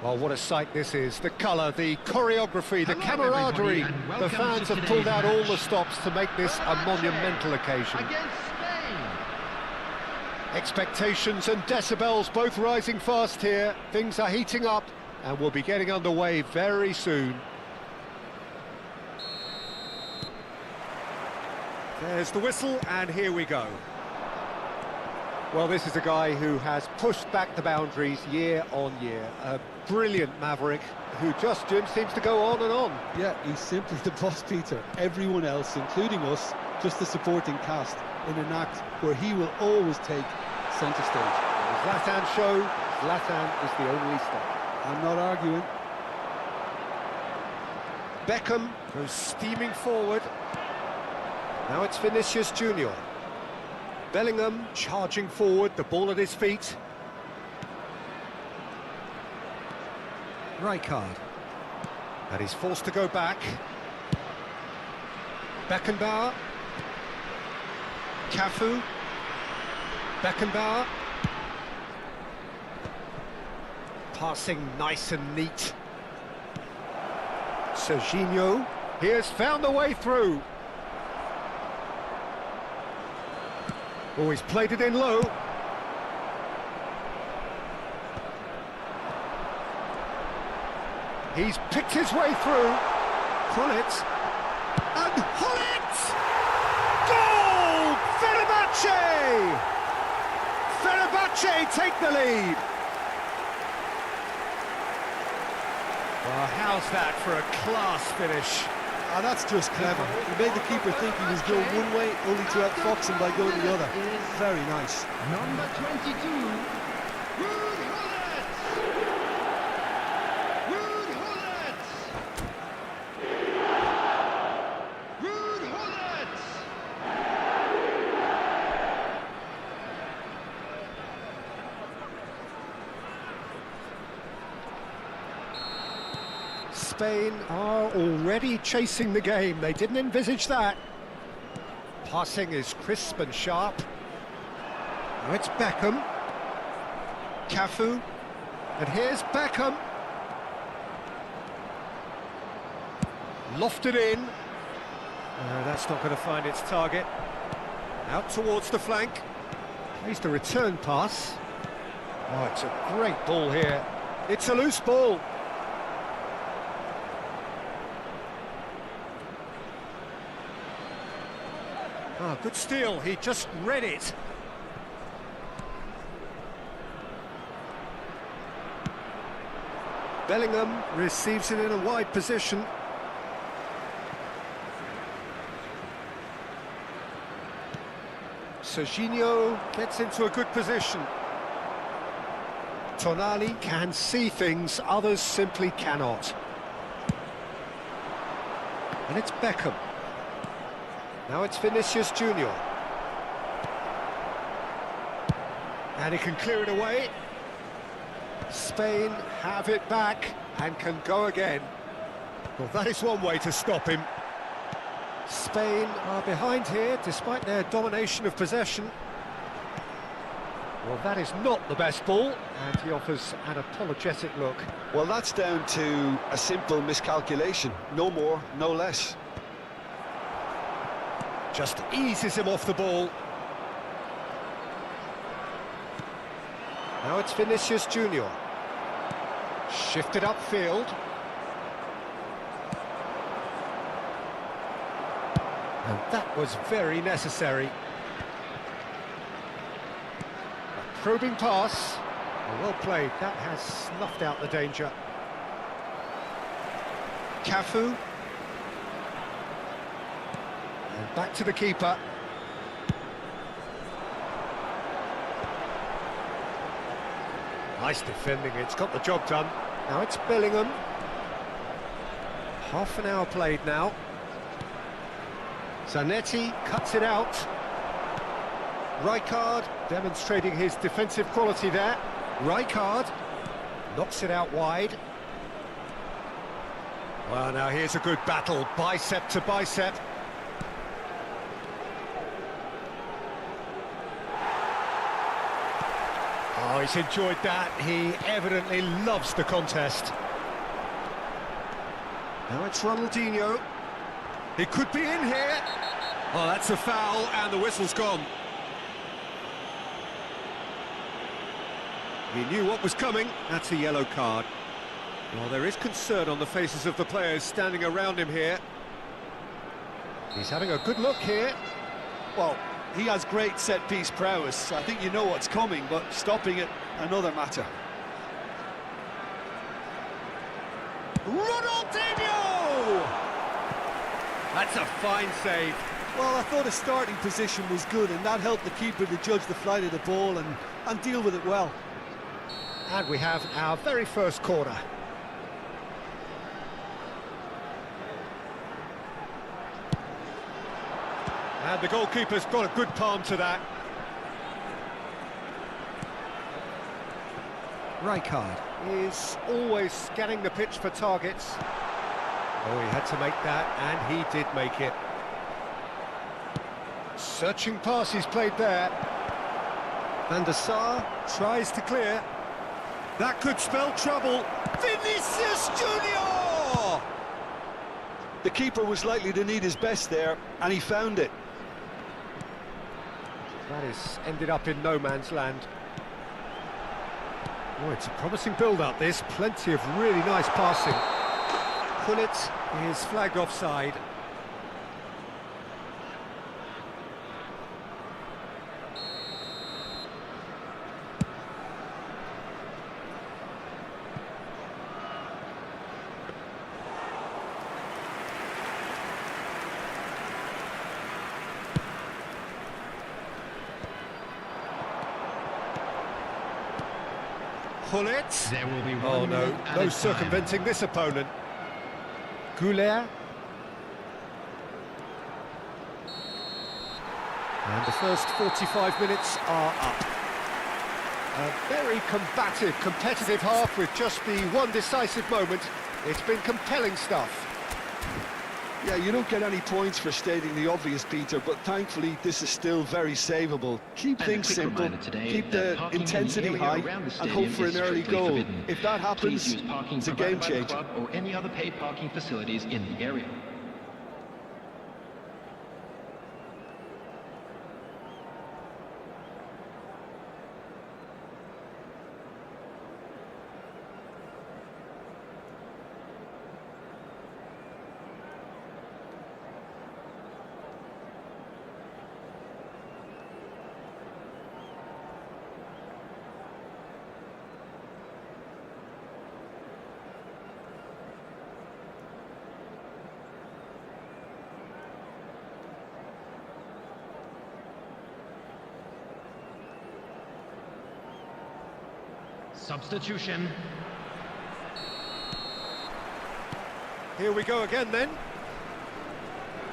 Oh, what a sight this is. The colour, the choreography, the camaraderie. The fans have pulled out all the stops to make this a monumental occasion. Expectations and decibels both rising fast here. Things are heating up and we'll be getting underway very soon. There's the whistle and here we go. Well, this is a guy who has pushed back the boundaries year on year. A brilliant maverick who just seems to go on and on. Yeah, he's simply the boss, Peter. Everyone else, including us, just the supporting cast in an act where he will always take centre stage. The Zlatan show, Zlatan is the only star. I'm not arguing. Beckham goes steaming forward. Now it's Vinicius Junior. Bellingham charging forward, the ball at his feet. Rijkaard. And he's forced to go back. Beckenbauer. Cafu. Beckenbauer. Passing nice and neat. Serginho. He has found a way through. Oh, he's played it in low. He's picked his way through. Gullit. And Gullit! Goal! Fenerbahce! Fenerbahce take the lead. Well, how's that for a class finish? Ah, that's just clever. He made the keeper think he was going one way, only to outfox him by going the other. Very nice. Number 22, Ruud Gullit! Ruud Gullit! Ruud Gullit! Spain are already chasing the game. They didn't envisage that. Passing is crisp and sharp. Now it's Beckham. Cafu. And here's Beckham. Lofted in. That's not going to find its target. Out towards the flank. Plays the return pass. Oh, it's a great ball here. It's a loose ball. Oh, good steal, he just read it. Bellingham receives it in a wide position. Serginho gets into a good position. Tonali can see things, others simply cannot. And it's Beckham. Now it's Vinicius Junior. And he can clear it away. Spain have it back and can go again. Well, that is one way to stop him. Spain are behind here, despite their domination of possession. Well, that is not the best ball, and he offers an apologetic look. Well, that's down to a simple miscalculation. No more, no less. Just eases him off the ball. Now it's Vinicius Junior. Shifted upfield. And that was very necessary. A probing pass. Well played. That has snuffed out the danger. Cafu. And back to the keeper. Nice defending, it's got the job done. Now it's Bellingham. Half an hour played now. Zanetti cuts it out. Rijkaard demonstrating his defensive quality there. Rijkaard knocks it out wide. Well, now here's a good battle, bicep to bicep. Oh, he's enjoyed that. He evidently loves the contest. Now it's Ronaldinho. He could be in here. Oh, that's a foul, and the whistle's gone. He knew what was coming. That's a yellow card. Well, there is concern on the faces of the players standing around him here. He's having a good look here. Well, he has great set-piece prowess. I think you know what's coming, but stopping it, another matter. Ronaldinho! That's a fine save. Well, I thought his starting position was good, and that helped the keeper to judge the flight of the ball and deal with it well. And we have our very first corner. And the goalkeeper's got a good palm to that. Rijkaard is always scanning the pitch for targets. Oh, he had to make that, and he did make it. Searching pass he's played there. Van der Sar tries to clear. That could spell trouble. Vinicius Junior! The keeper was likely to need his best there, and he found it. That is ended up in no man's land. Oh, it's a promising build-up, this. Plenty of really nice passing. Gullit is flagged offside. Gullit. There will be Oh one no, minute at no a circumventing this opponent. 𝐄𝐅𝐎𝐎. And the first 45 minutes are up. A very combative, competitive half with just the one decisive moment. It's been compelling stuff. Yeah, you don't get any points for stating the obvious, Peter, but thankfully this is still very savable. Keep And things a quick simple, reminder today keep that the parking in the intensity area high, around the and hope stadium for is an early strictly goal. forbidden. If that happens, Please use parking it's a provided game by the changer. club or any other paid parking facilities in the area. Substitution. Here we go again then.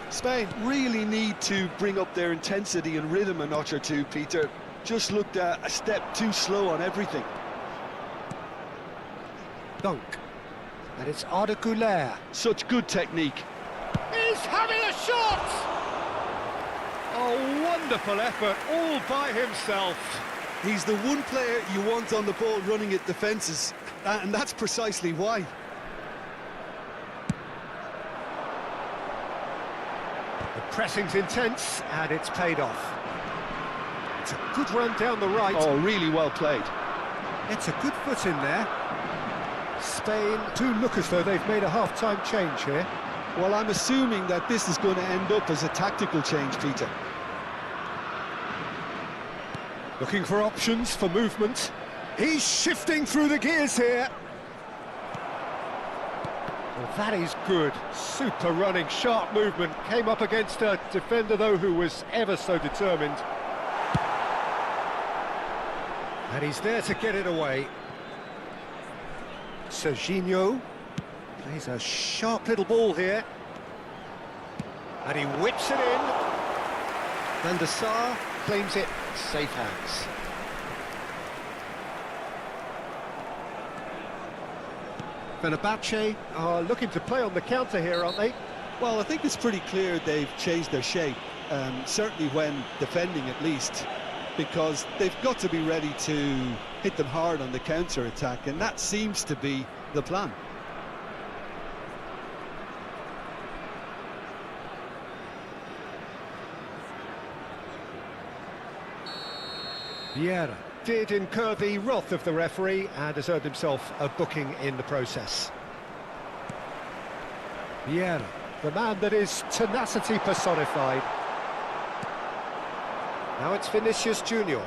Spain really need to bring up their intensity and rhythm a notch or two, Peter. Just looked a step too slow on everything. Dunk. And it's Arda Güler. Such good technique. He's having a shot! A wonderful effort all by himself. He's the one player you want on the ball running at defences, and that's precisely why. The pressing's intense, and it's paid off. It's a good run down the right. Oh, really well played. It's a good foot in there. Spain do look as though they've made a half-time change here. Well, I'm assuming that this is going to end up as a tactical change, Peter. Looking for options for movement. He's shifting through the gears here. Well, that is good. Super running, sharp movement. Came up against a defender, though, who was ever so determined. And he's there to get it away. Serginho plays a sharp little ball here. And he whips it in. Van der Sar claims it. Safe hands. Fenerbahce are looking to play on the counter here, aren't they? Well, I think it's pretty clear they've changed their shape, certainly when defending at least, because they've got to be ready to hit them hard on the counter-attack, and that seems to be the plan. Vieira did incur the wrath of the referee and has earned himself a booking in the process. Vieira, the man that is tenacity personified. Now it's Vinicius Junior.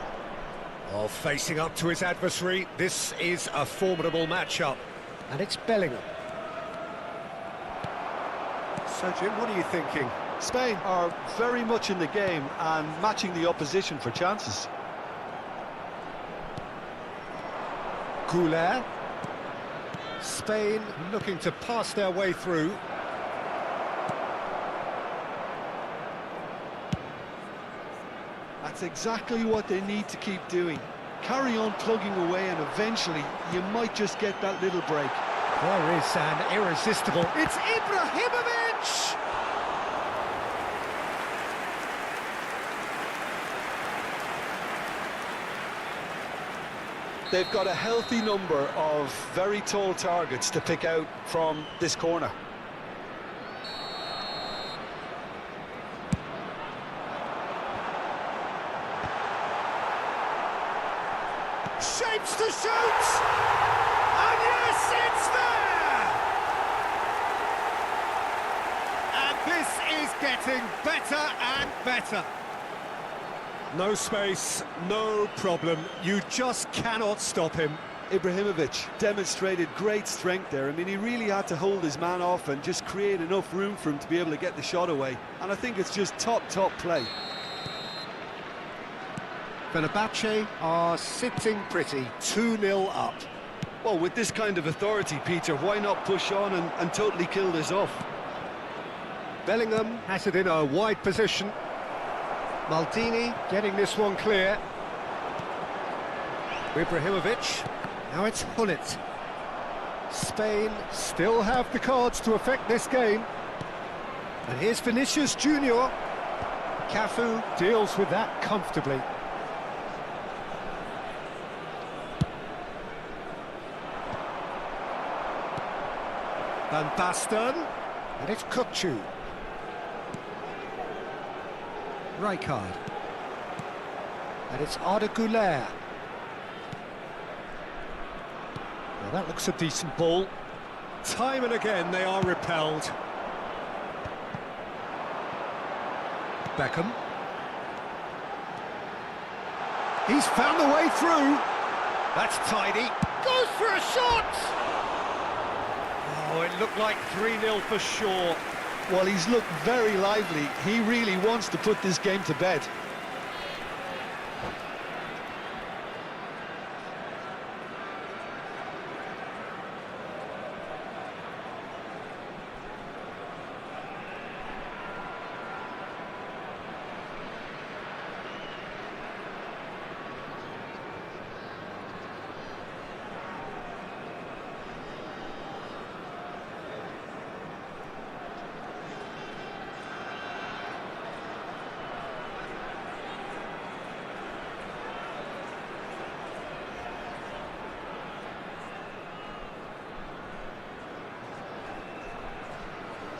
Oh, facing up to his adversary, this is a formidable matchup. And it's Bellingham. So, Jim, what are you thinking? Spain are very much in the game and matching the opposition for chances. 𝐄𝐅𝐎𝐎𝐓. Spain looking to pass their way through. That's exactly what they need to keep doing. Carry on plugging away, and eventually you might just get that little break. There is an irresistible... It's Ibrahimovic! They've got a healthy number of very tall targets to pick out from this corner. Shapes to shoot! And yes, it's there! And this is getting better and better. No space, no problem. You just cannot stop him. Ibrahimovic demonstrated great strength there. I mean, he really had to hold his man off and just create enough room for him to be able to get the shot away. And I think it's just top play. Fenerbahce are sitting pretty, 2-0 up. Well, with this kind of authority, Peter, why not push on and totally kill this off? Bellingham has it in a wide position. Maldini getting this one clear. Ibrahimovic. Now it's Hullet. Spain still have the cards to affect this game. And here's Vinicius Junior. Cafu deals with that comfortably. Van Basten. And it's 𝐄𝐿. Rijkaard. And it's 𝐄𝐅𝐴𝐓. Well, that looks a decent ball. Time and again they are repelled. Beckham. He's found the way through. That's tidy. Goes for a shot! Oh, it looked like 3-0 for sure. Well, he's looked very lively. He really wants to put this game to bed.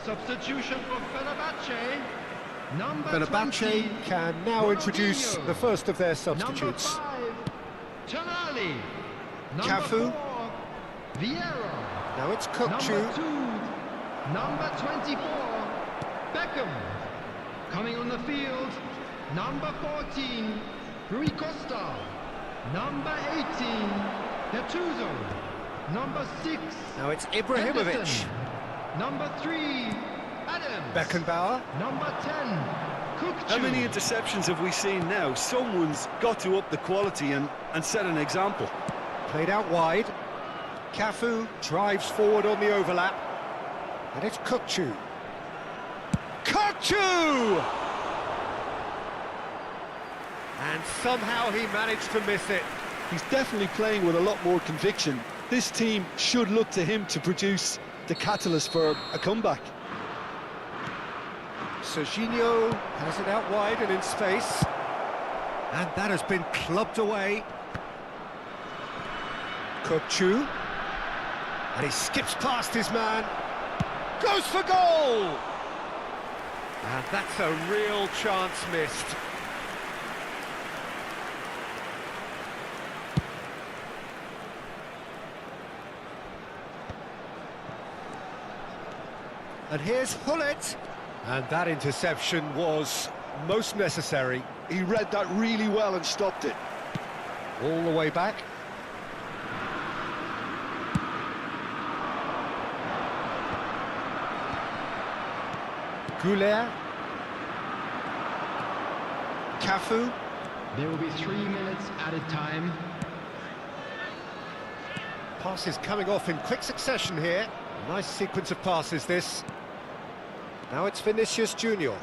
Substitution for Fenerbahce. Fenerbahce can now introduce the first of their substitutes. Number 5, Tonali. Cafu. 4, Vieira. Now it's Number 𝐄𝐿. 2, number 24, Beckham. Coming on the field, number 14, Rui Costa. Number 18, Gattuso. Number 6, Now it's Ibrahimovic. Henderson. Number 3, Adams. Beckenbauer. Number 10, 𝐄𝐿. How many interceptions have we seen now? Someone's got to up the quality and set an example. Played out wide. Cafu drives forward on the overlap. And it's 𝐄𝐿. 𝐄𝐿! And somehow he managed to miss it. He's definitely playing with a lot more conviction. This team should look to him to produce the catalyst for a comeback. Serginho has it out wide and in space. And that has been clubbed away. 𝐄𝐅𝐎𝐓𝐁. And he skips past his man. Goes for goal! And that's a real chance missed. And here's Hullet. And that interception was most necessary. He read that really well and stopped it. All the way back. 𝐄𝐅𝐎𝐓𝐁. Cafu. There will be 3 minutes added time. Passes coming off in quick succession here. Nice sequence of passes, this. Now it's Vinicius Junior.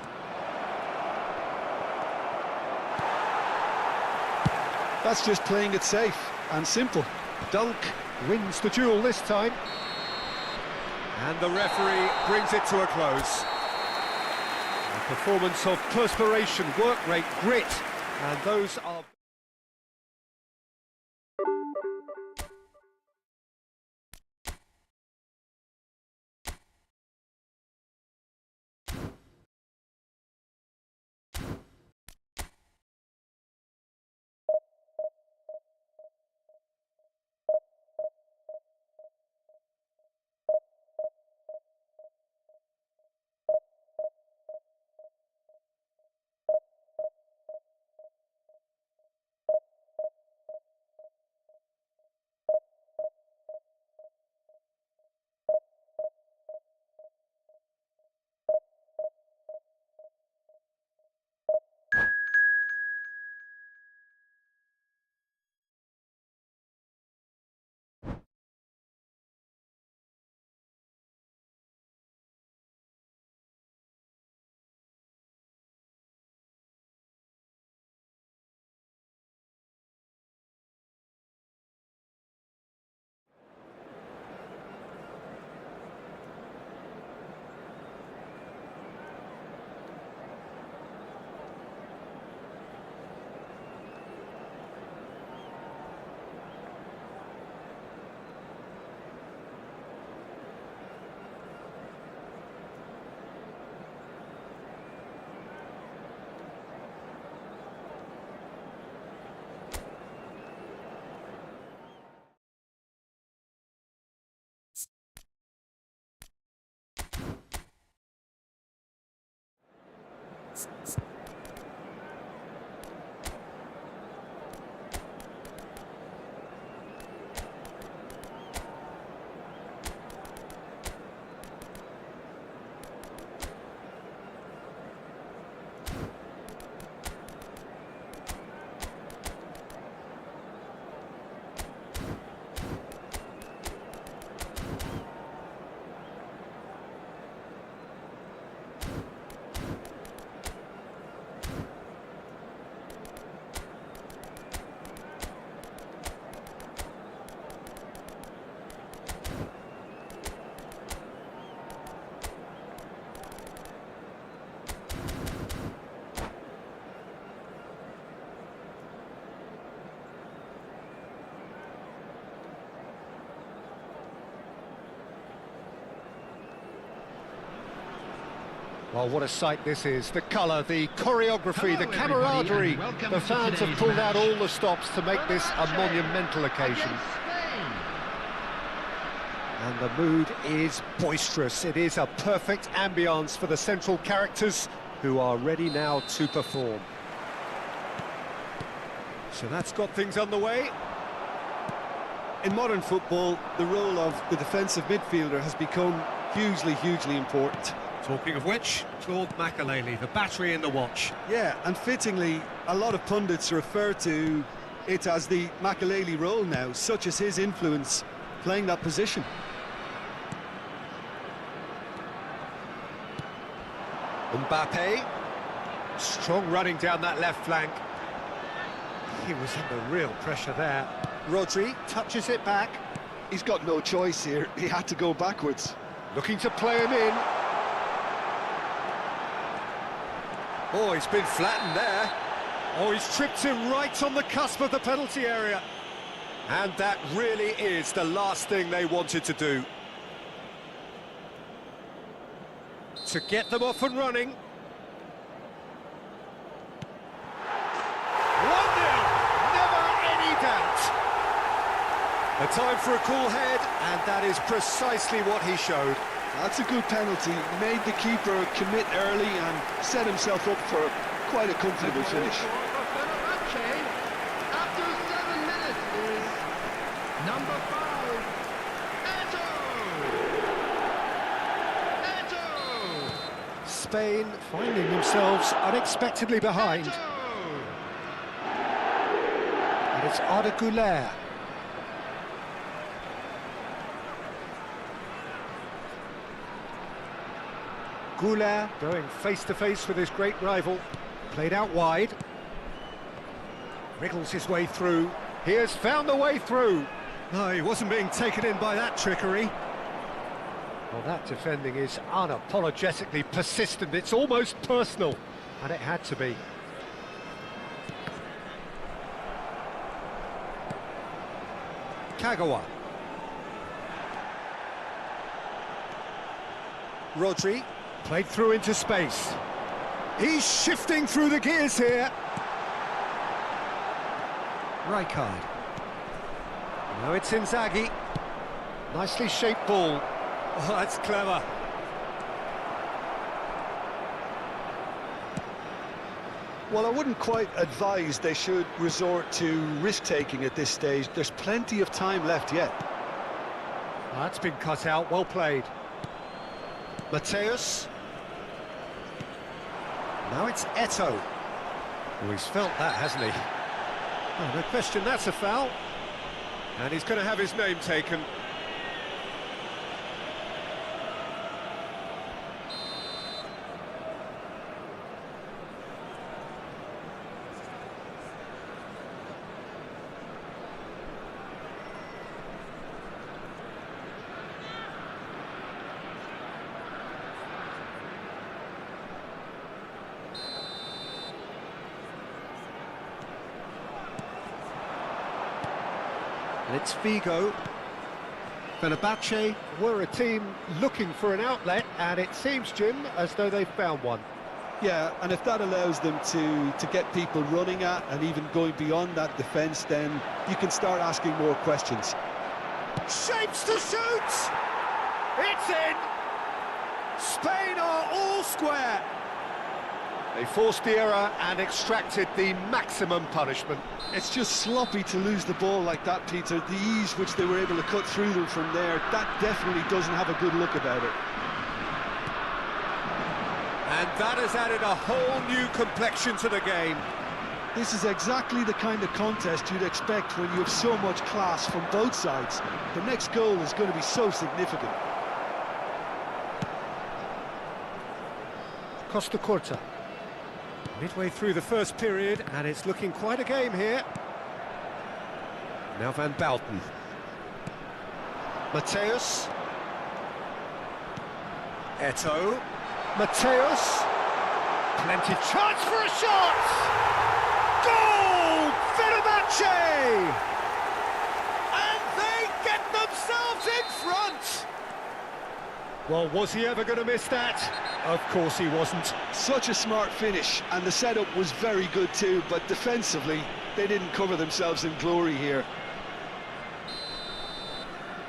That's just playing it safe and simple. Dunk wins the duel this time. And the referee brings it to a close. A performance of perspiration, work rate, grit, and those are... Well, what a sight this is. The colour, the choreography, Hello, the camaraderie. everybody, and welcome The to fans have today's pulled out match. all the stops to make this a monumental occasion. Against Spain. And the mood is boisterous. It is a perfect ambience for the central characters who are ready now to perform. So that's got things underway. In modern football, the role of the defensive midfielder has become hugely important. Talking of which, Claude Makelele, the battery in the watch. Yeah, and fittingly, a lot of pundits refer to it as the Makelele role now, such as his influence playing that position. Mbappe, strong running down that left flank. He was under real pressure there. Rodri touches it back. He's got no choice here, he had to go backwards. Looking to play him in. Oh, he's been flattened there. Oh, he's tripped him right on the cusp of the penalty area. And that really is the last thing they wanted to do. To get them off and running. 1-0, never any doubt. A time for a cool head, and that is precisely what he showed. That's a good penalty. Made the keeper commit early and set himself up for quite a comfortable finish. After 7 minutes is number 5, Spain finding themselves unexpectedly behind. And it's 𝐄𝐅𝐻𝐿𝐴. 𝐄𝐅𝐻𝐿𝐴 going face-to-face with his great rival. Played out wide. Wriggles his way through. He has found the way through. No, he wasn't being taken in by that trickery. Well, that defending is unapologetically persistent. It's almost personal, and it had to be. Kagawa. Rodri played through into space. He's shifting through the gears here. Rijkaard. Now it's Inzaghi. Nicely shaped ball. Oh, that's clever. Well, I wouldn't quite advise they should resort to risk-taking at this stage. There's plenty of time left yet. Oh, that's been cut out, well played. Mateus. Now it's Eto'o. Oh, he's felt that, hasn't he? Oh, no question, that's a foul. And he's going to have his name taken. And it's Figo. Fenerbahce were a team looking for an outlet, and it seems, Jim, as though they've found one. Yeah, and if that allows them to get people running at and even going beyond that defence, then you can start asking more questions. Shapes to shoot! It's in! Spain are all square! They forced the error and extracted the maximum punishment. It's just sloppy to lose the ball like that, Peter. The ease which they were able to cut through them from there, that definitely doesn't have a good look about it. And that has added a whole new complexion to the game. This is exactly the kind of contest you'd expect when you have so much class from both sides. The next goal is going to be so significant. Costa Curta. Midway through the first period, and it's looking quite a game here. Now Van Bouten. Mateus. Eto'o. Mateus. Plenty chance for a shot! Goal! Fenerbahce! And they get themselves in front! Well, was he ever going to miss that? Of course he wasn't. Such a smart finish, and the setup was very good too, but defensively, they didn't cover themselves in glory here.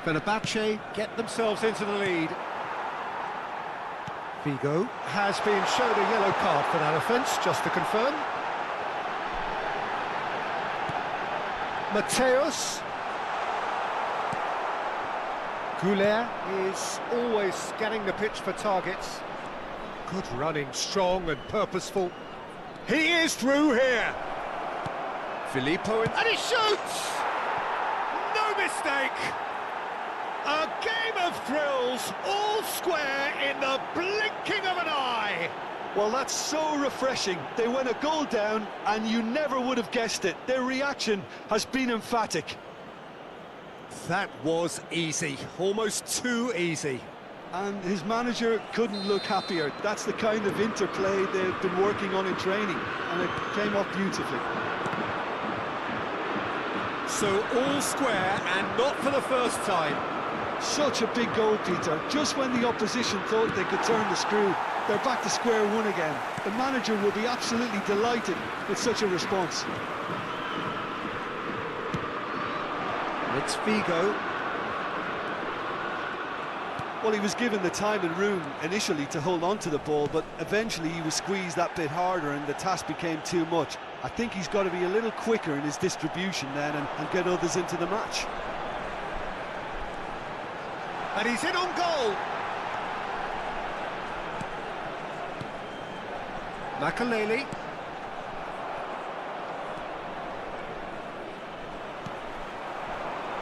Fenerbahce get themselves into the lead. Figo has been shown a yellow card for that offence, just to confirm. Mateus. 𝐄𝐅𝐻𝐿𝐴 is always scanning the pitch for targets. Good running, strong and purposeful. He is through here. Filippo, and he shoots! No mistake! A game of thrills, all square in the blinking of an eye. Well, that's so refreshing. They went a goal down, and you never would have guessed it. Their reaction has been emphatic. That was easy, almost too easy. And his manager couldn't look happier. That's the kind of interplay they've been working on in training, and it came off beautifully. So all square and not for the first time. Such a big goal, Peter. Just when the opposition thought they could turn the screw, they're back to square one again. The manager will be absolutely delighted with such a response. It's Figo. Well, he was given the time and room initially to hold on to the ball, but eventually he was squeezed that bit harder and the task became too much. I think he's got to be a little quicker in his distribution then and get others into the match. And he's in on goal. Makaleli.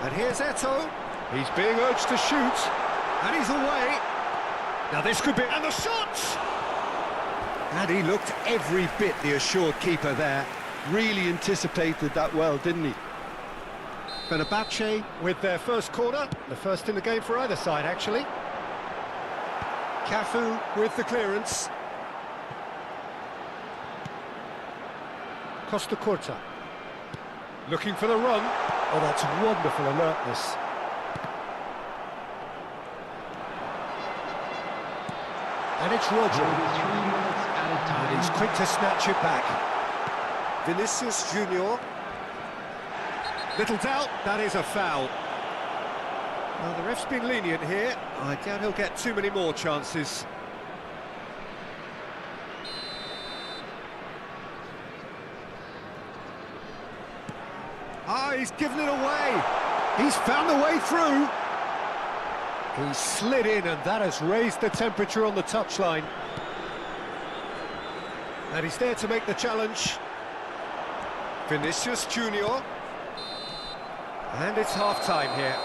And here's Eto'o. He's being urged to shoot. And he's away. Now this could be... And the shot! And he looked every bit the assured keeper there. Really anticipated that well, didn't he? Fenerbahce with their first corner. The first in the game for either side, actually. Cafu with the clearance. Costa Curta. Looking for the run. Oh, that's wonderful alertness. And it's Roger. 3 minutes at a time. And he's quick to snatch it back. Vinicius Junior. Little doubt, that is a foul. Well, the ref's been lenient here. I doubt he'll get too many more chances. Ah, he's given it away. He's found the way through. He slid in, and that has raised the temperature on the touchline. And he's there to make the challenge. Vinicius Junior. And it's half-time here.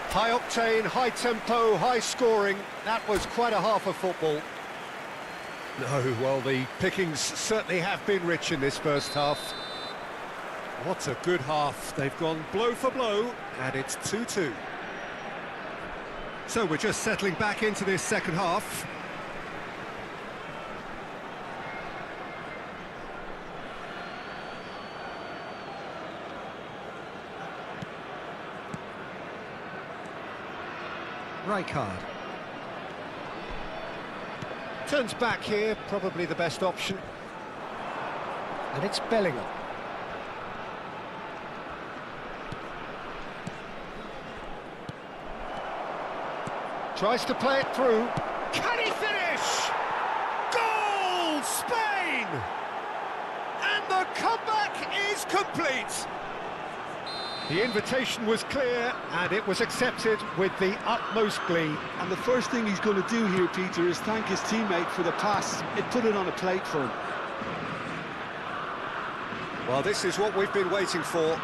High octane, high tempo, high scoring. That was quite a half of football. No, well, the pickings certainly have been rich in this first half. What a good half. They've gone blow for blow, and it's 2-2. So we're just settling back into this second half. Rijkaard. Turns back here, probably the best option. And it's Bellingham. Tries to play it through. Can he finish? Goal, Spain! And the comeback is complete. The invitation was clear, and it was accepted with the utmost glee. And the first thing he's going to do here, Peter, is thank his teammate for the pass. It put it on a plate for him. Well, this is what we've been waiting for.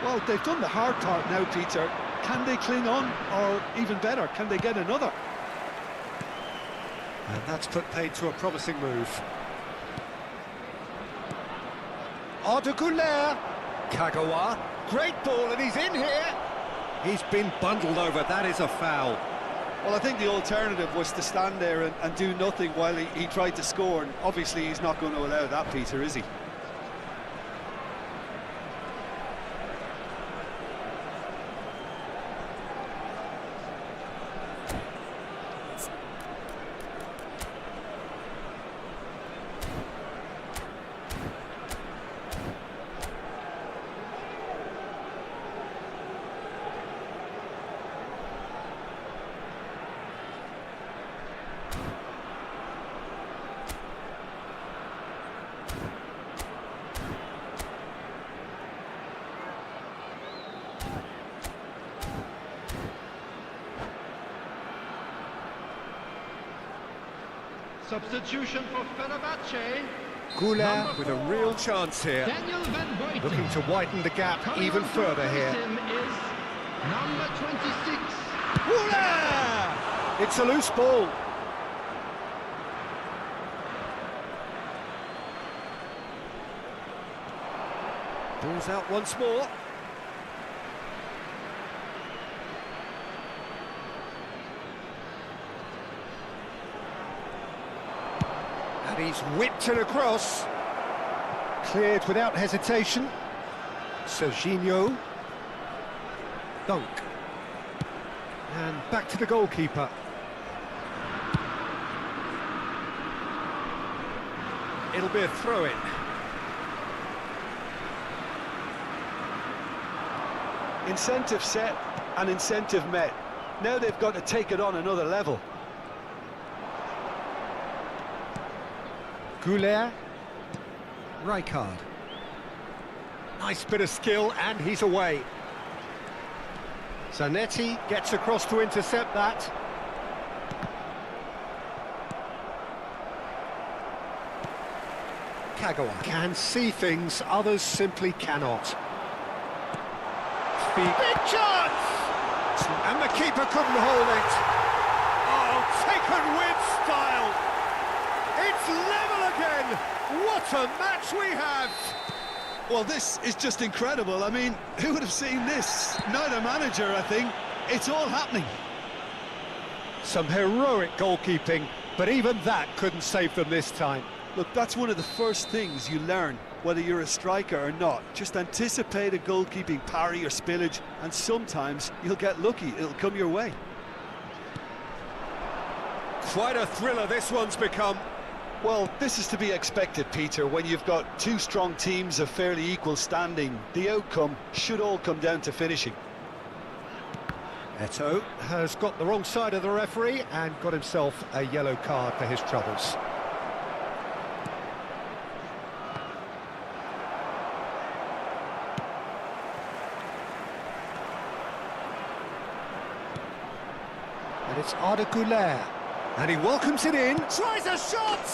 Well, they've done the hard part now, Peter. Can they cling on, or even better, can they get another? And that's put paid to a promising move. Arda Kagawa. Great ball, and he's in here. He's been bundled over. That is a foul. Well, I think the alternative was to stand there and do nothing while he tried to score, and obviously he's not going to allow that, Peter, is he? Substitution for Fenerbahce. Goulart with a real chance here. Daniel Van Buiten. Looking to widen the gap Coming even on to further replace here. him is number 26. Goulart! It's a loose ball. Ball's out once more. And he's whipped it across. Cleared without hesitation. Serginho. Dunk. And back to the goalkeeper. It'll be a throw-in. Incentive set and incentive met. Now they've got to take it on another level. 𝐄𝐅𝐎𝐎𝐻. Rijkaard. Nice bit of skill, and he's away. Zanetti gets across to intercept that. Kagawa can see things others simply cannot. Big chance! And the keeper couldn't hold it. Oh, taken with style. It's level again. What a match we have. Well, this is just incredible. I mean, who would have seen this? Neither manager, I think. It's all happening. Some heroic goalkeeping, but even that couldn't save them this time. Look, that's one of the first things you learn, whether you're a striker or not. Just anticipate a goalkeeping parry or spillage, and sometimes you'll get lucky. It'll come your way. Quite a thriller this one's become. Well, this is to be expected, Peter, when you've got two strong teams of fairly equal standing. The outcome should all come down to finishing. Eto'o has got the wrong side of the referee and got himself a yellow card for his troubles. And it's 𝐄𝐅𝐻𝐻𝐿. And he welcomes it in, tries a shot!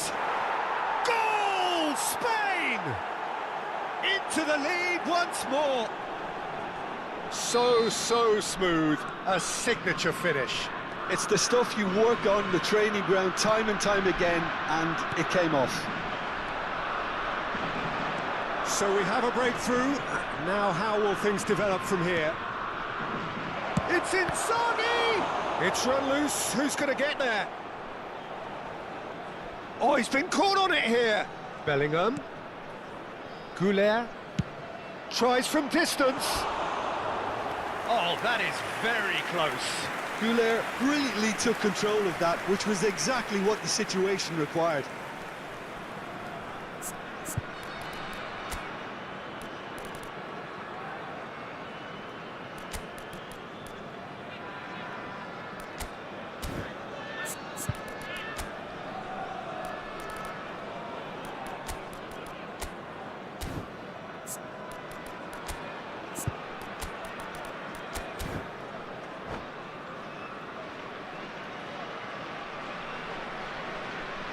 Goal! Spain! Into the lead once more. So smooth, a signature finish. It's the stuff you work on the training ground time and time again, and it came off. So we have a breakthrough. Now how will things develop from here? It's Inzaghi! It's run loose, who's going to get there? Oh, he's been caught on it here. Bellingham. 𝐄𝐅𝐻𝐻. Tries from distance. Oh, that is very close. 𝐄𝐅𝐻𝐻 brilliantly took control of that, which was exactly what the situation required.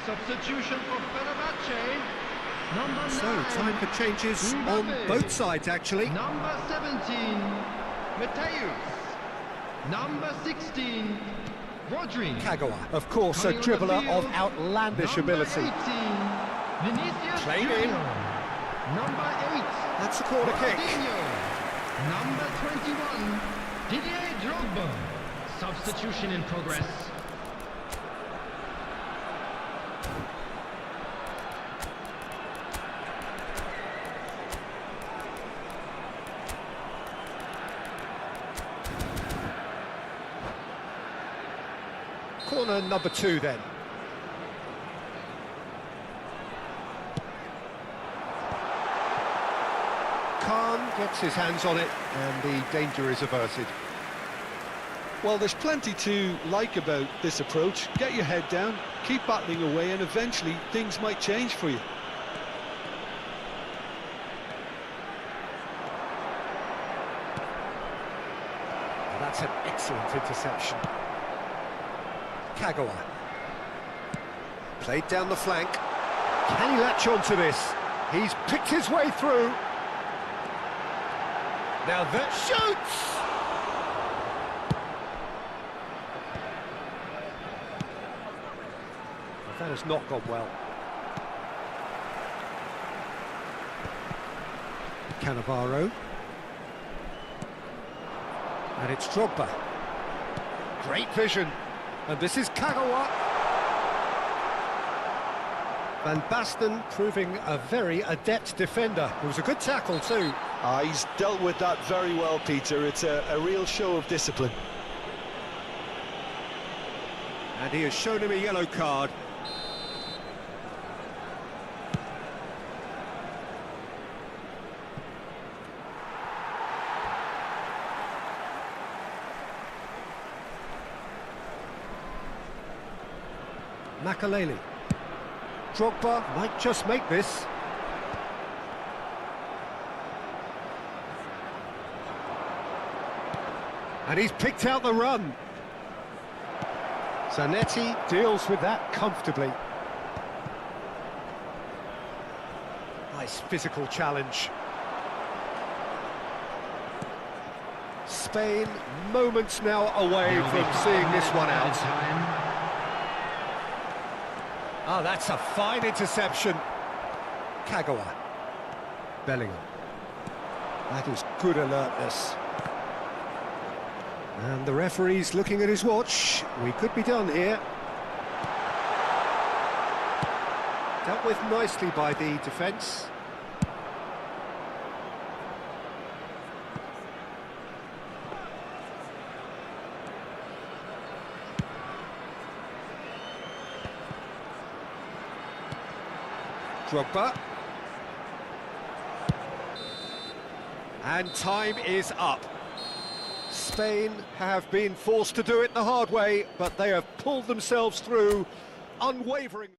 Substitution for Fenerbahce. Number 9. So, time for changes on both sides, actually. Number 17, Mateus. Number 16, Rodri. Kagawa, of course, a dribbler of outlandish ability. Number 18, Vinicius Played in. Junior. Number 8, That's a corner kick. Ronaldinho. Number 21, Didier Drogba. Substitution in progress. Corner number 2 then. Khan gets his hands on it and the danger is averted. Well, there's plenty to like about this approach. Get your head down, keep battling away, and eventually things might change for you. That's an excellent interception. Kagawa. Played down the flank. Can he latch on to this? He's picked his way through. Now that shoots! That has not gone well. Cannavaro. And it's Drogba. Great vision. And this is Kagawa. Van Basten proving a very adept defender. It was a good tackle too. He's dealt with that very well, Peter. It's a real show of discipline. And he has shown him a yellow card. Makaleli. Drogba might just make this. And he's picked out the run. Zanetti deals with that comfortably. Nice physical challenge. Spain moments now away from seeing this one out. Ah, that's a fine interception. Kagawa. Bellingham. That is good alertness. And the referee's looking at his watch. We could be done here. Dealt with nicely by the defence. Drogba. And time is up. Spain have been forced to do it the hard way, but they have pulled themselves through, unwavering.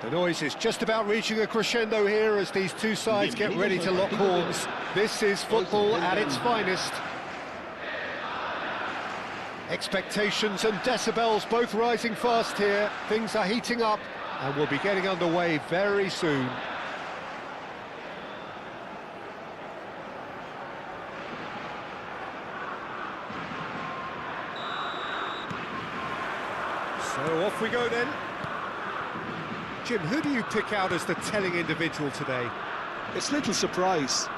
The noise is just about reaching a crescendo here as these two sides get ready to lock horns. This is football at its finest. Expectations and decibels both rising fast here. Things are heating up and we'll be getting underway very soon. So off we go then. Jim, who do you pick out as the telling individual today? It's little surprise,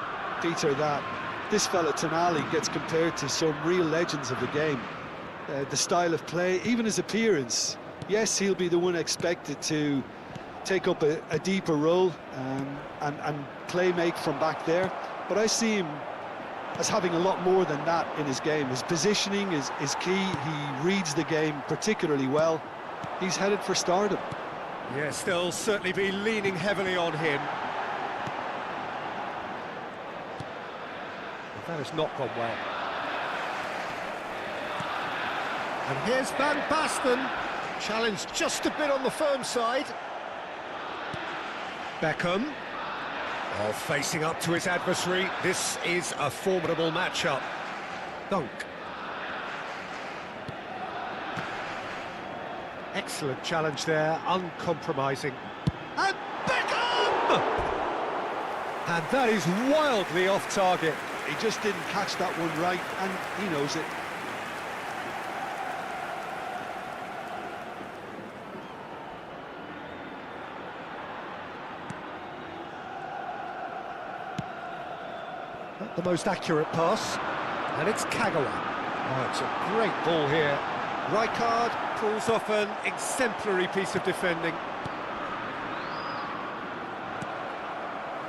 Peter, that this fella Tonali gets compared to some real legends of the game. The style of play, even his appearance. Yes, he'll be the one expected to take up a deeper role and play make from back there, but I see him as having a lot more than that in his game. His positioning is key. He reads the game particularly well. He's headed for stardom. Yes, they'll certainly be leaning heavily on him. But that has not gone well. And here's Van Basten, challenged just a bit on the firm side. Beckham, facing up to his adversary. This is a formidable matchup. Dunk. Excellent challenge there, uncompromising. And Beckham! And that is wildly off target. He just didn't catch that one right, and he knows it. Not the most accurate pass, and it's Kagawa. Oh, it's a great ball here. Rijkaard pulls off an exemplary piece of defending.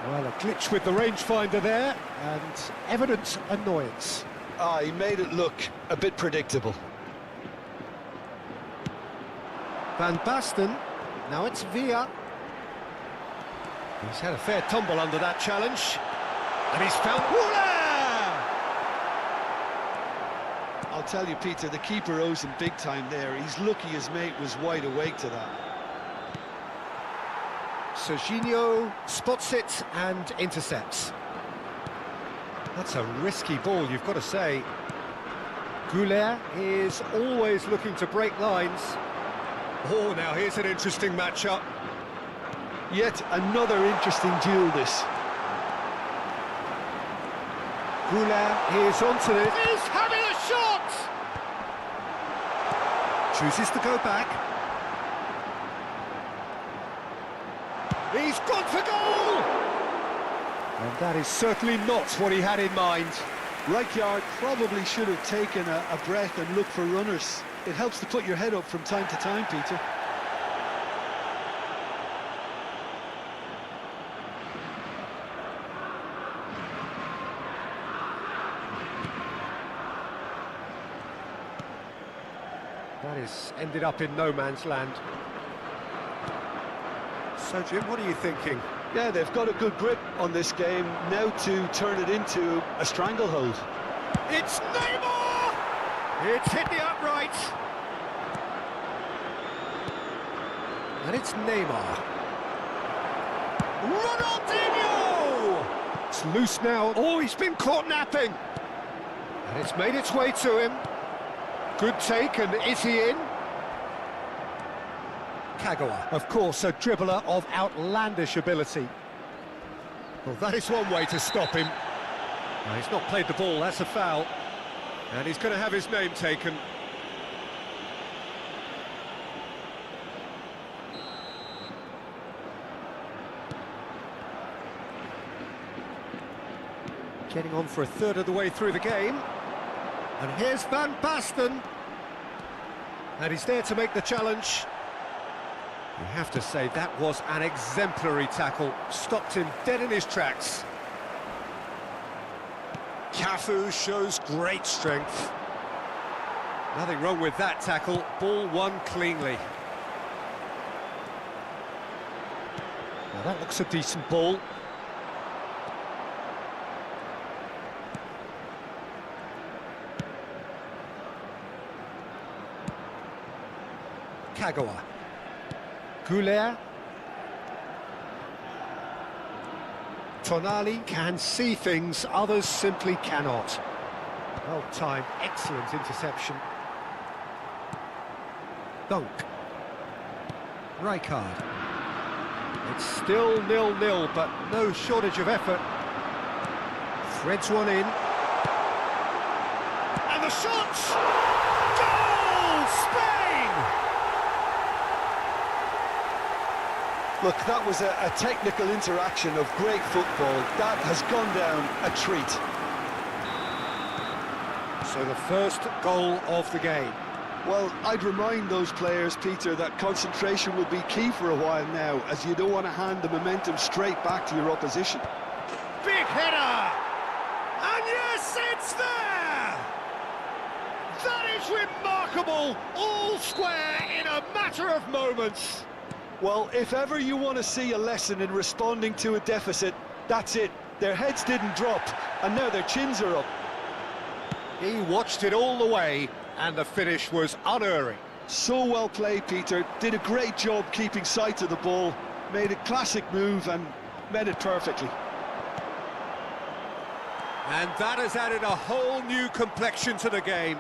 Well, a glitch with the rangefinder there, and evident annoyance. He made it look a bit predictable. Van Basten, now it's Villa. He's had a fair tumble under that challenge. And he's found... I'll tell you, Peter, the keeper owes him big time there. He's lucky his mate was wide awake to that. Serginho spots it and intercepts. That's a risky ball, you've got to say. 𝐄𝐅𝐎𝐎 is always looking to break lines. Oh, now here's an interesting matchup. Yet another interesting duel, this. 𝐄𝐅𝐎𝐼 is onto it. He's having a shot! Chooses to go back. He's gone for goal! And that is certainly not what he had in mind. Rijkaard probably should have taken a breath and looked for runners. It helps to put your head up from time to time, Peter. That is ended up in no man's land. So, Jim, what are you thinking? Yeah, they've got a good grip on this game now to turn it into a stranglehold. It's Neymar! It's hit the upright. And it's Neymar. Ronaldinho! It's loose now. Oh, he's been caught napping. And it's made its way to him. Good take, and is he in? Kagawa, of course, a dribbler of outlandish ability. Well, that is one way to stop him. Now, he's not played the ball, that's a foul. And he's going to have his name taken. Getting on for a third of the way through the game. And here's Van Basten. And he's there to make the challenge. You have to say that was an exemplary tackle. Stopped him dead in his tracks. Cafu shows great strength. Nothing wrong with that tackle. Ball won cleanly. Now that looks a decent ball. Kagawa. 𝐄𝐅𝐼𝐼. Tonali can see things others simply cannot. Well timed, excellent interception. Dunk. Rijkaard. It's still 0-0, but no shortage of effort. Threads one in. And the shots! Goal! Spain! Look, that was a technical interaction of great football. That has gone down a treat. So the first goal of the game. Well, I'd remind those players, Peter, that concentration will be key for a while now, as you don't want to hand the momentum straight back to your opposition. Big header! And yes, it's there! That is remarkable! All square in a matter of moments. Well, if ever you want to see a lesson in responding to a deficit, that's it. Their heads didn't drop, and now their chins are up. He watched it all the way, and the finish was unerring. So well played, Peter. Did a great job keeping sight of the ball, made a classic move and met it perfectly. And that has added a whole new complexion to the game.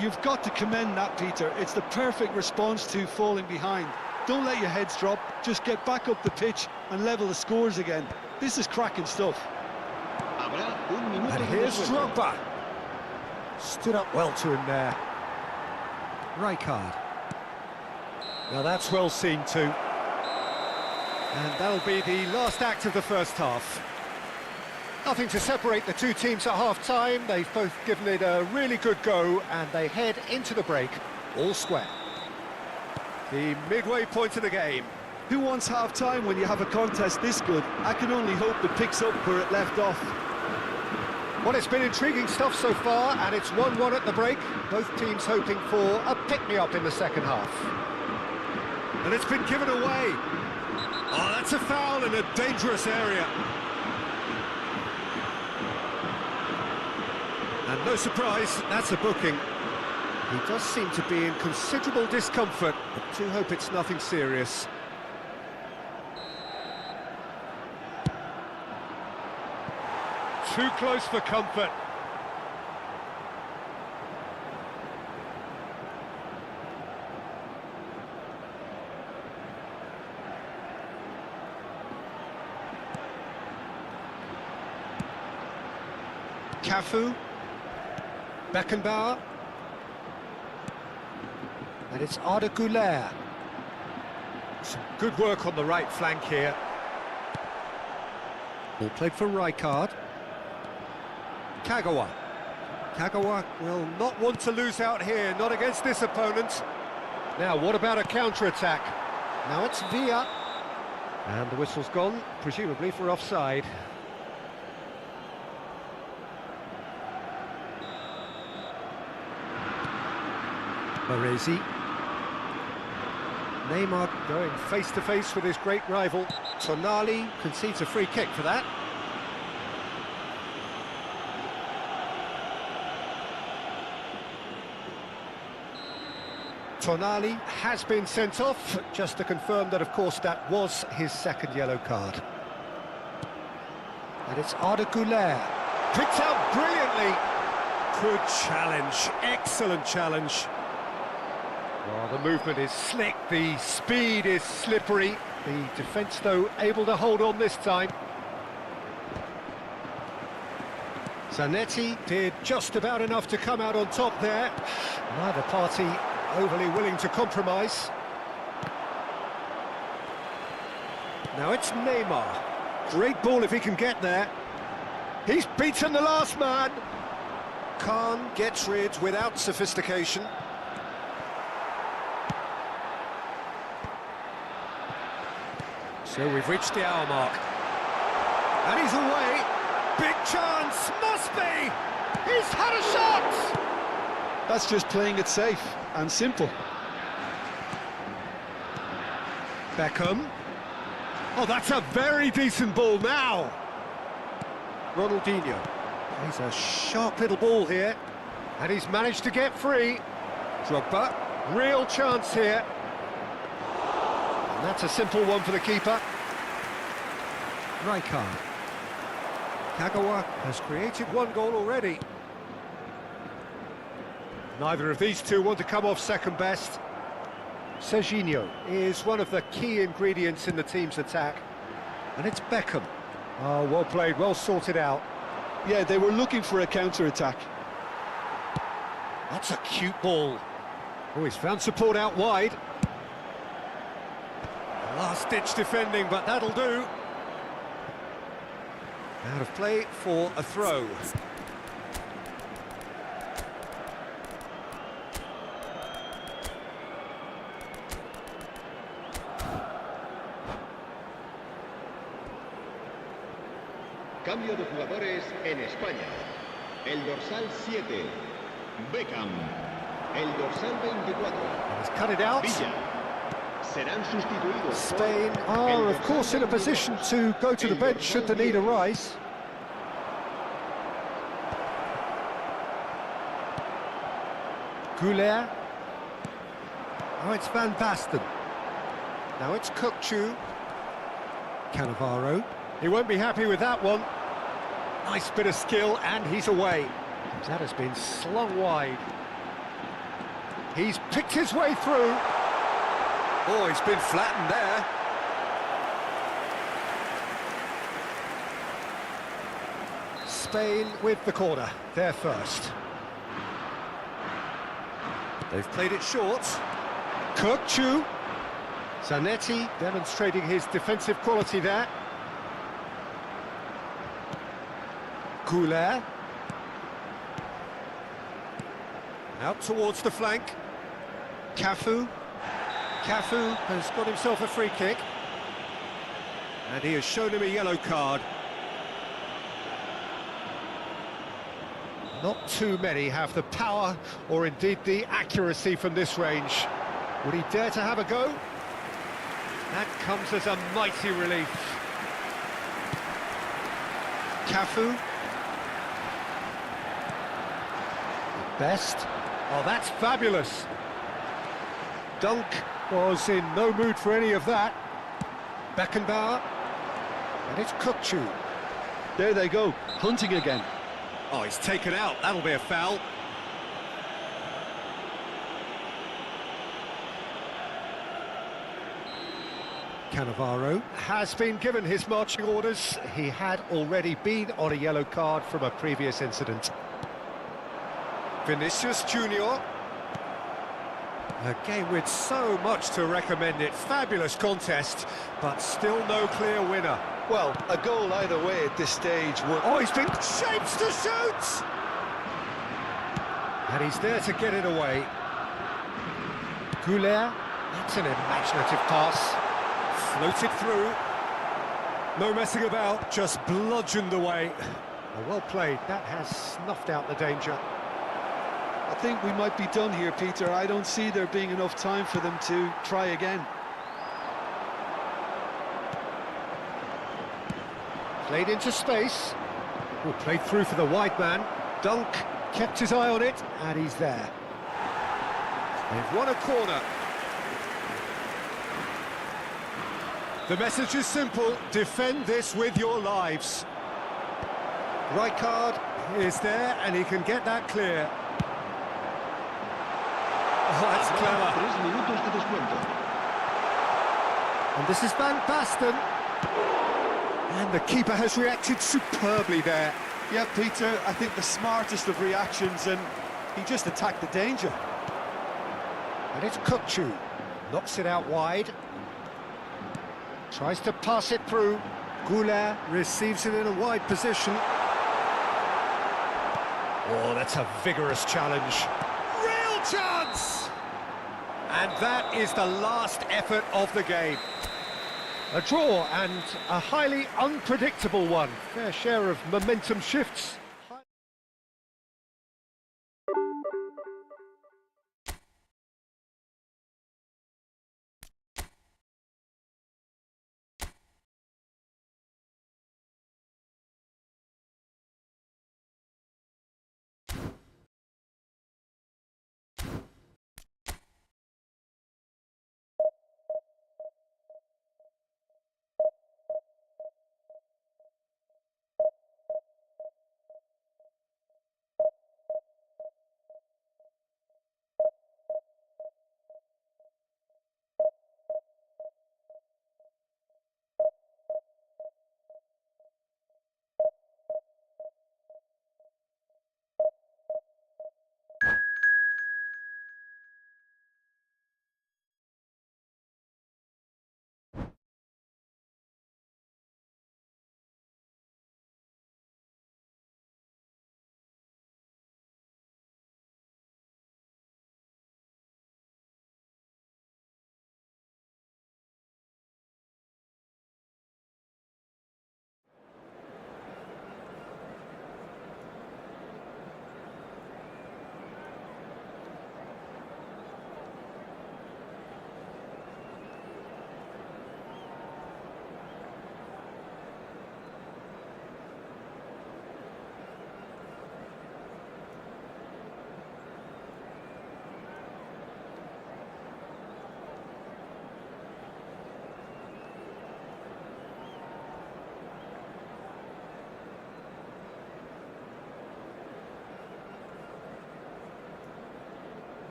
You've got to commend that, Peter. It's the perfect response to falling behind. Don't let your heads drop, just get back up the pitch and level the scores again. This is cracking stuff. And here's Drogba. Stood up well to him there. Rijkaard. Now that's well seen too. And that'll be the last act of the first half. Nothing to separate the two teams at half-time. They've both given it a really good go, and they head into the break all square. The midway point of the game. Who wants half-time when you have a contest this good? I can only hope it picks up where it left off. Well, it's been intriguing stuff so far, and it's 1-1 at the break. Both teams hoping for a pick-me-up in the second half. And it's been given away. Oh, that's a foul in a dangerous area. And no surprise, that's a booking. He does seem to be in considerable discomfort, but do hope it's nothing serious. Too close for comfort. Cafu. Beckenbauer. And it's 𝐄𝐅𝐻𝐿. Some good work on the right flank here. Ball played for Rijkaard. Kagawa. Kagawa will not want to lose out here, not against this opponent. Now, what about a counter-attack? Now it's Villa. And the whistle's gone, presumably for offside. Baresi. Neymar going face-to-face with his great rival. Tonali concedes a free kick for that. Tonali has been sent off, just to confirm that, of course, that was his second yellow card. And it's 𝐄𝐅𝐻𝐿. Picked out brilliantly. Good challenge, excellent challenge. Well, the movement is slick, the speed is slippery. The defence, though, able to hold on this time. Zanetti did just about enough to come out on top there. Neither party overly willing to compromise. Now it's Neymar. Great ball if he can get there. He's beaten the last man. Khan gets rid without sophistication. So we've reached the hour mark. And he's away. Big chance, must be! He's had a shot! That's just playing it safe and simple. Beckham. Oh, that's a very decent ball now. Ronaldinho. He's a sharp little ball here. And he's managed to get free. Drogba. Real chance here. And that's a simple one for the keeper. Rijkaard. Kagawa has created one goal already. Neither of these two want to come off second best. Serginho is one of the key ingredients in the team's attack. And it's Beckham. Oh, well played, well sorted out. Yeah, they were looking for a counter-attack. That's a cute ball. Oh, he's found support out wide. Last-ditch defending, but that'll do. Out of play for a throw. Cambio de jugadores en España. El dorsal 7, Beckham. El dorsal 24, He's cut it out. Villa. Serán sustituidos. Spain are, of course, in a position to go to the bench should the need arise. 𝐄𝐅𝐎𝐎𝐎𝐿. Oh, it's Van Basten. Now it's 𝐄𝐋𝐋. Cannavaro. He won't be happy with that one. Nice bit of skill, and he's away. That has been slung wide. He's picked his way through. Oh, he's been flattened there. Spain with the corner, they're first. They've played it short. 𝐄𝐋𝐋. Zanetti demonstrating his defensive quality there. 𝐄𝐅𝐎𝐎𝐿. Out towards the flank. Cafu. Cafu has got himself a free kick. And he has shown him a yellow card. Not too many have the power or indeed the accuracy from this range. Would he dare to have a go? That comes as a mighty relief. Cafu. Best. Oh, that's fabulous. Dunk was in no mood for any of that. Beckenbauer. And it's 𝐄𝐋𝐋. There they go, hunting again. Oh, he's taken out. That'll be a foul. Cannavaro has been given his marching orders. He had already been on a yellow card from a previous incident. Vinicius Junior. A game with so much to recommend it. Fabulous contest, but still no clear winner. Well, a goal either way at this stage would... Oh, he's been shaped to shoot! And he's there to get it away. 𝐄𝐅𝐎𝐼, that's an imaginative pass. Floated through. No messing about, just bludgeoned away. Well played, that has snuffed out the danger. I think we might be done here, Peter. I don't see there being enough time for them to try again. Played into space. Oh, played through for the wide man. Dunk kept his eye on it, and he's there. They've won a corner. The message is simple: defend this with your lives. Rijkaard is there, and he can get that clear. Oh, that's clever. 3 minutos de descuento. And this is Van Basten. And the keeper has reacted superbly there. Yeah, Peter, I think the smartest of reactions, and he just attacked the danger. And it's 𝐄𝐋𝐋. Knocks it out wide. Tries to pass it through. 𝐄𝐅𝐼 receives it in a wide position. Oh, that's a vigorous challenge. Real chance! And that is the last effort of the game. A draw, and a highly unpredictable one. Fair share of momentum shifts.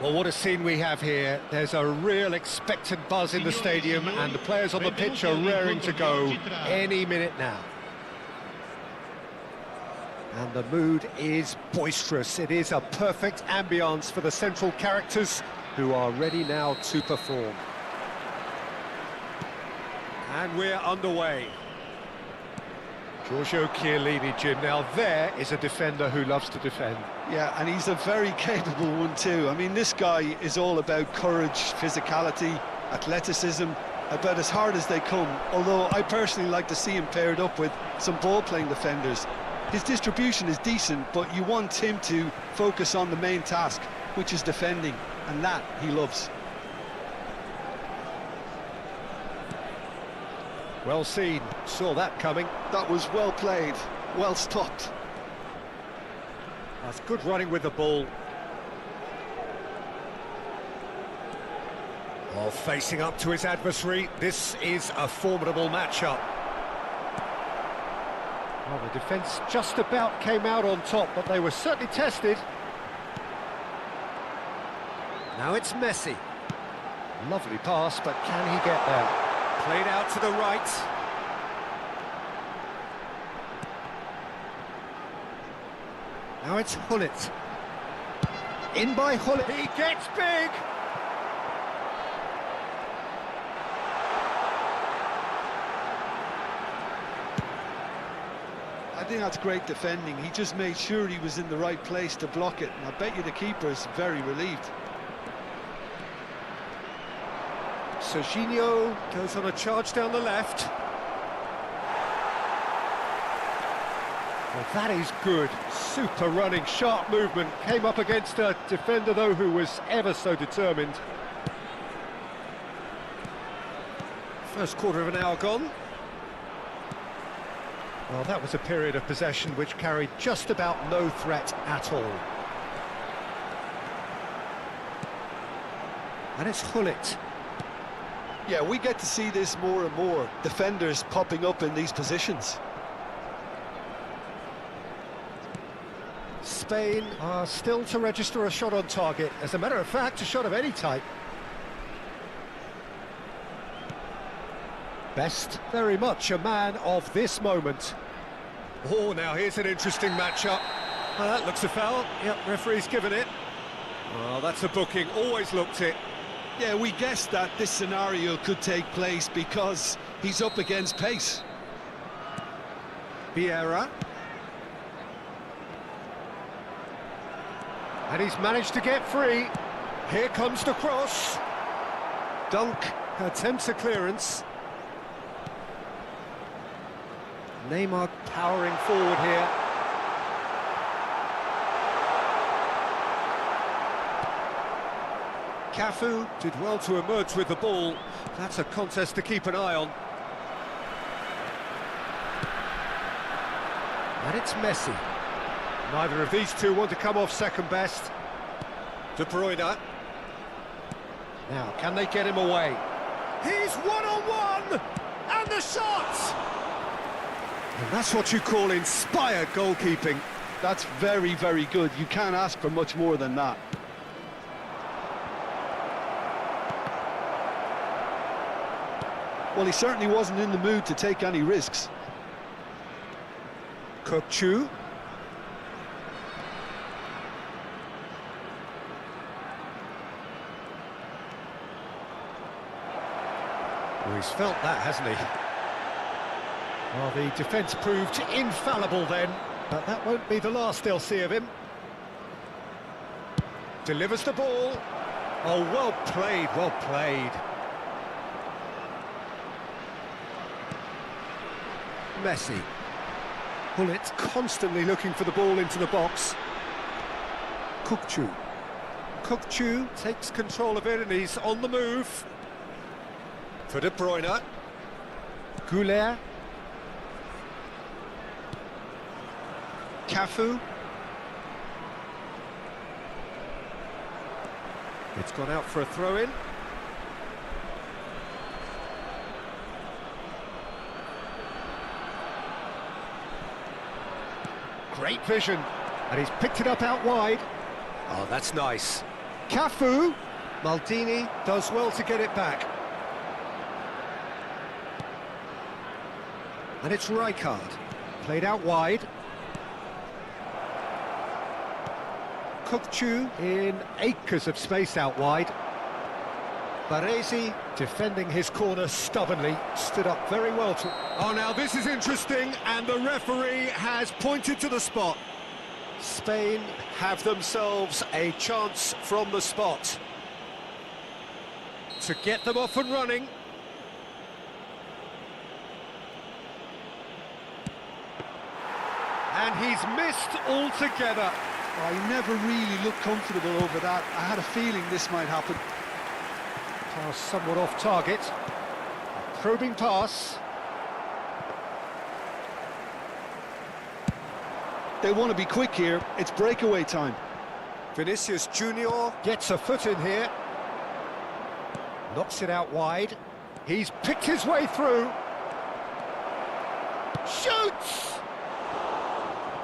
Well, what a scene we have here. There's a real expectant buzz in the stadium, and the players on the pitch are raring to go any minute now. And the mood is boisterous. It is a perfect ambience for the central characters who are ready now to perform. And we're underway. Giorgio Chiellini, Jim. Now there is a defender who loves to defend. Yeah, and he's a very capable one too. I mean, this guy is all about courage, physicality, athleticism, about as hard as they come. Although I personally like to see him paired up with some ball-playing defenders. His distribution is decent, but you want him to focus on the main task, which is defending, and that he loves. Well seen, saw that coming. That was well played, well stopped. That's good running with the ball. Oh, facing up to his adversary, this is a formidable matchup. Well, the defence just about came out on top, but they were certainly tested. Now it's Messi. Lovely pass, but can he get there? Played out to the right. Now it's Hullet. In by Hullet. He gets big! I think that's great defending. He just made sure he was in the right place to block it, and I bet you the keeper's very relieved. Serginho goes on a charge down the left. Well, that is good. Super running, sharp movement. Came up against a defender, though, who was ever so determined. First quarter of an hour gone. Well, that was a period of possession which carried just about no threat at all. And it's Hullet. Yeah, we get to see this more and more. Defenders popping up in these positions. Spain are still to register a shot on target. As a matter of fact, a shot of any type. Best, very much a man of this moment. Oh, now here's an interesting matchup. Well, that looks a foul. Yep, referee's given it. Well, that's a booking, always looked it. Yeah, we guessed that this scenario could take place because he's up against pace. Vieira. And he's managed to get free. Here comes the cross. Dunk attempts a clearance. Neymar powering forward here. Cafu did well to emerge with the ball. That's a contest to keep an eye on. And it's Messi. Neither of these two want to come off second best. De Bruyne. Now, can they get him away? He's one-on-one! And the shot! And that's what you call inspired goalkeeping. That's very, very good. You can't ask for much more than that. Well, he certainly wasn't in the mood to take any risks. Kökçü. Well, he's felt that, hasn't he? Well, the defence proved infallible then, but that won't be the last they'll see of him. Delivers the ball. Oh, well played, well played. Messi. Hullet constantly looking for the ball into the box. Kökçü. Kökçü takes control of it and he's on the move. For De Bruyne. 𝐄𝐅𝐎. Cafu. It's gone out for a throw-in. Great vision, and he's picked it up out wide. Oh, that's nice. Cafu. Maldini does well to get it back. And it's Rijkaard. Played out wide. Kukcu in acres of space out wide. Baresi defending his corner stubbornly, stood up very well to... Oh, now this is interesting, and the referee has pointed to the spot. Spain have themselves a chance from the spot to get them off and running. And he's missed altogether. I never really looked comfortable over that. I had a feeling this might happen. Pass somewhat off target. A probing pass. They want to be quick here. It's breakaway time. Vinicius Junior gets a foot in here. Knocks it out wide. He's picked his way through. Shoots!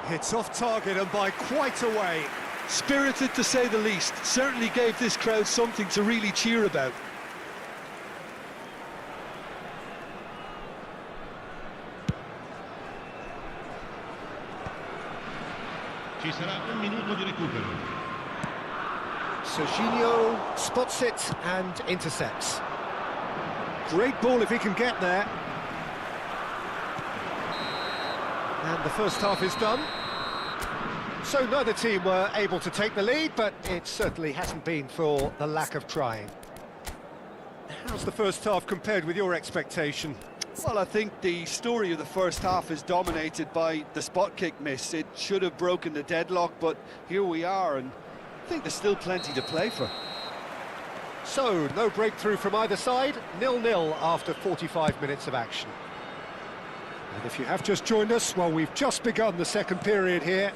Hits off target and by quite a way. Spirited to say the least. Certainly gave this crowd something to really cheer about. Ci sarà un minuto di recupero. Serginho spots it and intercepts. Great ball if he can get there. And the first half is done. So neither team were able to take the lead, but it certainly hasn't been for the lack of trying. How's the first half compared with your expectation? Well, I think the story of the first half is dominated by the spot kick miss. It should have broken the deadlock, but here we are, and I think there's still plenty to play for. So, no breakthrough from either side, 0-0 after 45 minutes of action. And if you have just joined us, well, we've just begun the second period here.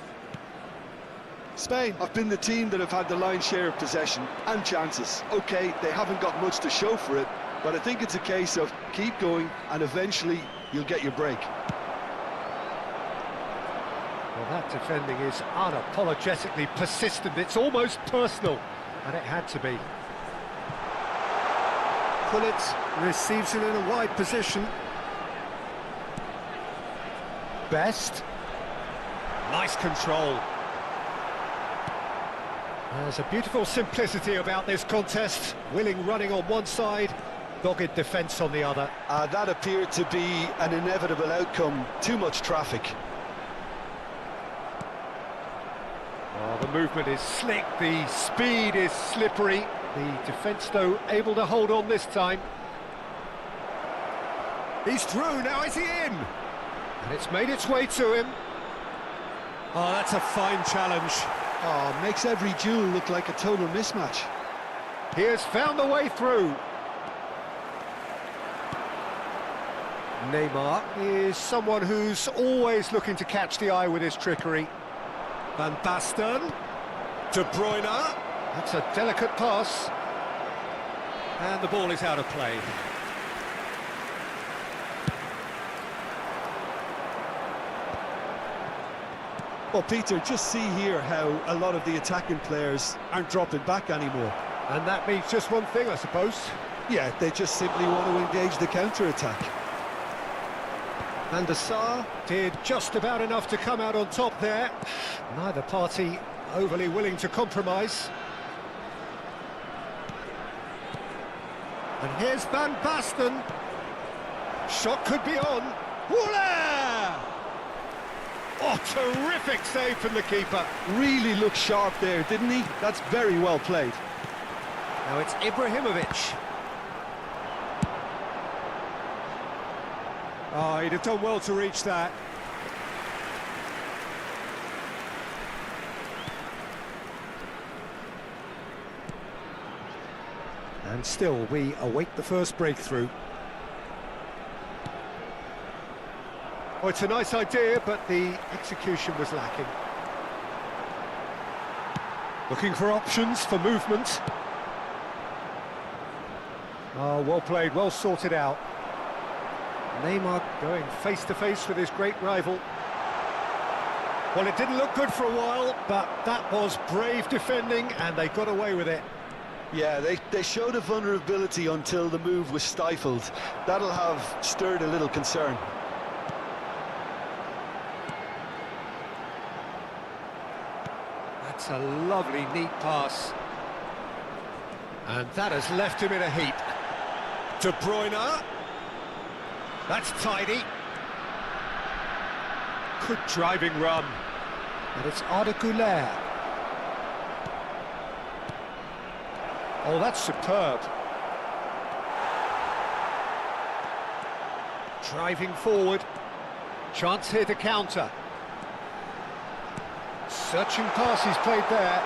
Spain have been the team that have had the lion's share of possession and chances. OK, they haven't got much to show for it, but I think it's a case of keep going and eventually you'll get your break. Well, that defending is unapologetically persistent. It's almost personal, and it had to be. Pullet receives it in a wide position. Best. Nice control. There's a beautiful simplicity about this contest. Willing running on one side, dogged defence on the other. That appeared to be an inevitable outcome. Too much traffic. Oh, the movement is slick, the speed is slippery. The defence, though, able to hold on this time. He's through, now is he in? And it's made its way to him. Oh, that's a fine challenge. Oh, makes every duel look like a total mismatch. He has found the way through. Neymar is someone who's always looking to catch the eye with his trickery. Van Basten. De Bruyne. That's a delicate pass. And the ball is out of play. Well, Peter, just see here how a lot of the attacking players aren't dropping back anymore. And that means just one thing, I suppose. Yeah, they just simply want to engage the counter-attack. And the Sar did just about enough to come out on top there. Neither party overly willing to compromise. And here's Van Basten. Shot could be on. Voila! Oh, terrific save from the keeper. Really looked sharp there, didn't he? That's very well played. Now it's Ibrahimovic. Oh, he'd have done well to reach that. And still, we await the first breakthrough. Oh, it's a nice idea, but the execution was lacking. Looking for options for movement. Oh, well played, well sorted out. Neymar going face-to-face with his great rival. Well, it didn't look good for a while, but that was brave defending, and they got away with it. Yeah, they showed a vulnerability until the move was stifled. That'll have stirred a little concern. That's a lovely, neat pass. And that has left him in a heap. De Bruyne. That's tidy. Good driving run. And it's 𝐄𝐅𝐻𝐴. Oh, that's superb. Driving forward. Chance here to counter. Searching pass he's played there.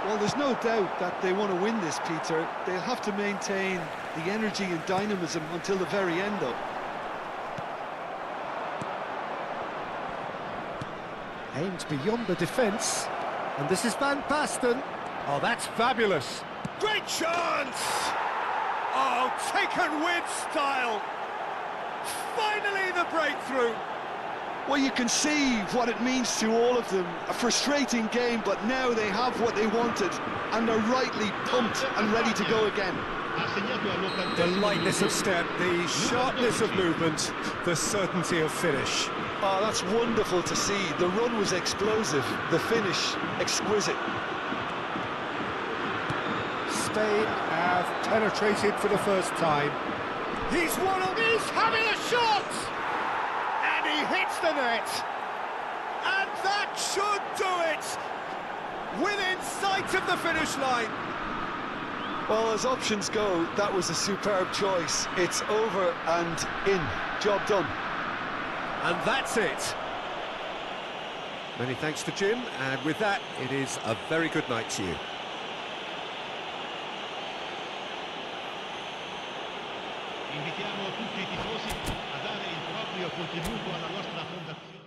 Well, there's no doubt that they want to win this, Peter. They'll have to maintain the energy and dynamism until the very end, though. Aimed beyond the defence. And this is Van Basten. Oh, that's fabulous. Great chance! Oh, taken with style. Finally the breakthrough. Well, you can see what it means to all of them. A frustrating game, but now they have what they wanted, and they're rightly pumped and ready to go again. The lightness of step, the sharpness of movement, the certainty of finish. Oh, that's wonderful to see. The run was explosive, the finish exquisite. Spain have penetrated for the first time. He's having a shot! And he hits the net! And that should do it! Within sight of the finish line! Well, as options go, that was a superb choice. It's over and in. Job done. And that's it. Many thanks to Jim, and with that, it is a very good night to you. Invitiamo tutti i tifosi a dare il proprio contributo alla nostra fondazione.